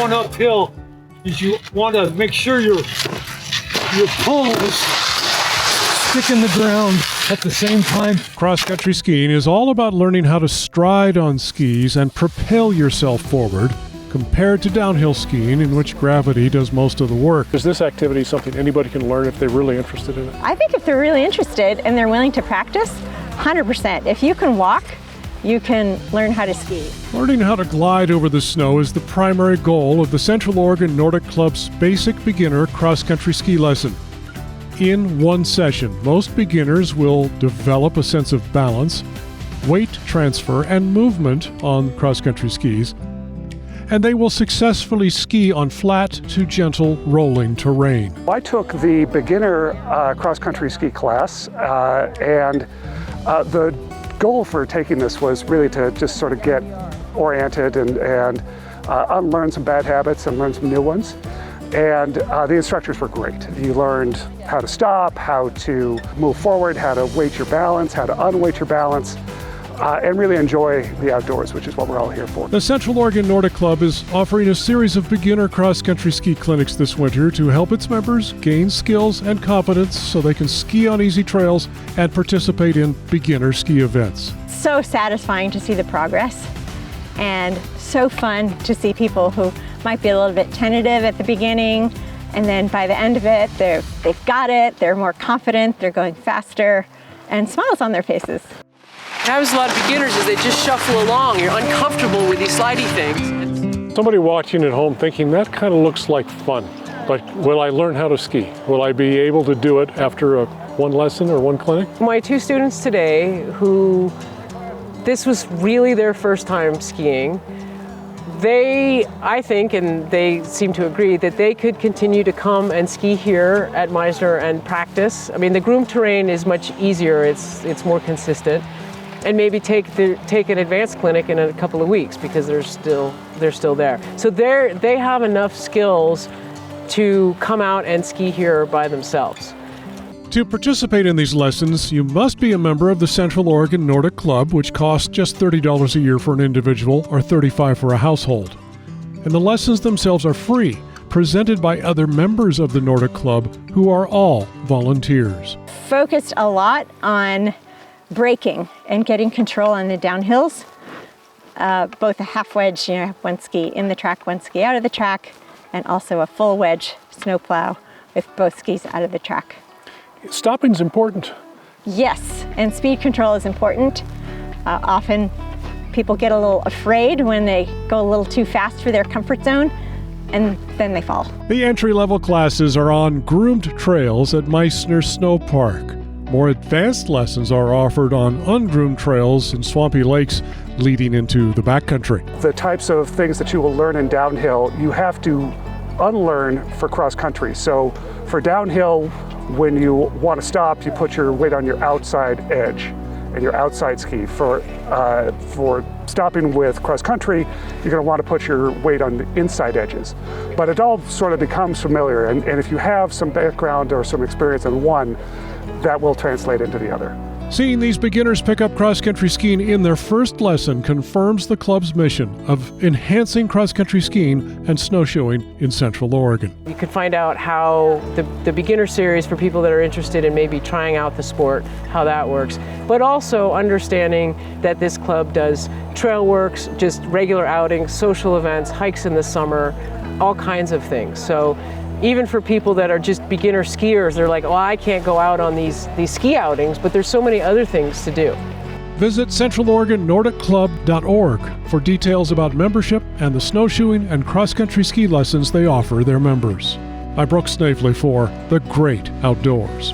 going uphill is you want to make sure your toes stick in the ground at the same time. Cross-country skiing is all about learning how to stride on skis and propel yourself forward, compared to downhill skiing, in which gravity does most of the work. Is this activity something anybody can learn if they're really interested in it? I think if they're really interested and they're willing to practice, 100%. If you can walk, you can learn how to ski. Learning how to glide over the snow is the primary goal of the Central Oregon Nordic Club's basic beginner cross-country ski lesson. In one session, most beginners will develop a sense of balance, weight transfer, and movement on cross-country skis, and they will successfully ski on flat to gentle rolling terrain. I took the beginner cross-country ski class, and the goal for taking this was really to just sort of get oriented and unlearn some bad habits and learn some new ones. And the instructors were great. You learned how to stop, how to move forward, how to weight your balance, how to unweight your balance, and really enjoy the outdoors, which is what we're all here for. The Central Oregon Nordic Club is offering a series of beginner cross-country ski clinics this winter to help its members gain skills and confidence so they can ski on easy trails and participate in beginner ski events. So satisfying to see the progress, and so fun to see people who might be a little bit tentative at the beginning, and then by the end of it, they've got it, they're more confident, they're going faster, and smiles on their faces. What happens to a lot of beginners is they just shuffle along. You're uncomfortable with these slidey things. Somebody watching at home thinking, that kind of looks like fun, but will I learn how to ski? Will I be able to do it after one lesson or one clinic? My two students today who this was really their first time skiing, I think, and they seem to agree, that they could continue to come and ski here at Meisner and practice. I mean, the groomed terrain is much easier, it's more consistent, and maybe take an advanced clinic in a couple of weeks because they're still there. So they have enough skills to come out and ski here by themselves. To participate in these lessons, you must be a member of the Central Oregon Nordic Club, which costs just $30 a year for an individual or $35 for a household. And the lessons themselves are free, presented by other members of the Nordic Club who are all volunteers. Focused a lot on braking and getting control on the downhills. Both a half wedge, one ski in the track, one ski out of the track, and also a full wedge snowplow with both skis out of the track. Stopping's important. Yes, and speed control is important. Often people get a little afraid when they go a little too fast for their comfort zone, and then they fall. The entry-level classes are on groomed trails at Meisner Snow Park. More advanced lessons are offered on ungroomed trails in swampy lakes leading into the backcountry. The types of things that you will learn in downhill, you have to unlearn for cross-country. So for downhill, when you want to stop, you put your weight on your outside edge and your outside ski. For stopping with cross-country, you're going to want to put your weight on the inside edges. But it all sort of becomes familiar, and if you have some background or some experience in one, that will translate into the other. Seeing these beginners pick up cross-country skiing in their first lesson confirms the club's mission of enhancing cross-country skiing and snowshoeing in Central Oregon. You can find out how the beginner series for people that are interested in maybe trying out the sport, how that works, but also understanding that this club does trail works, just regular outings, social events, hikes in the summer, all kinds of things. So even for people that are just beginner skiers, they're like, oh, I can't go out on these ski outings, but there's so many other things to do. Visit CentralOregonNordicClub.org for details about membership and the snowshoeing and cross-country ski lessons they offer their members. I'm Brooks Snavely for The Great Outdoors.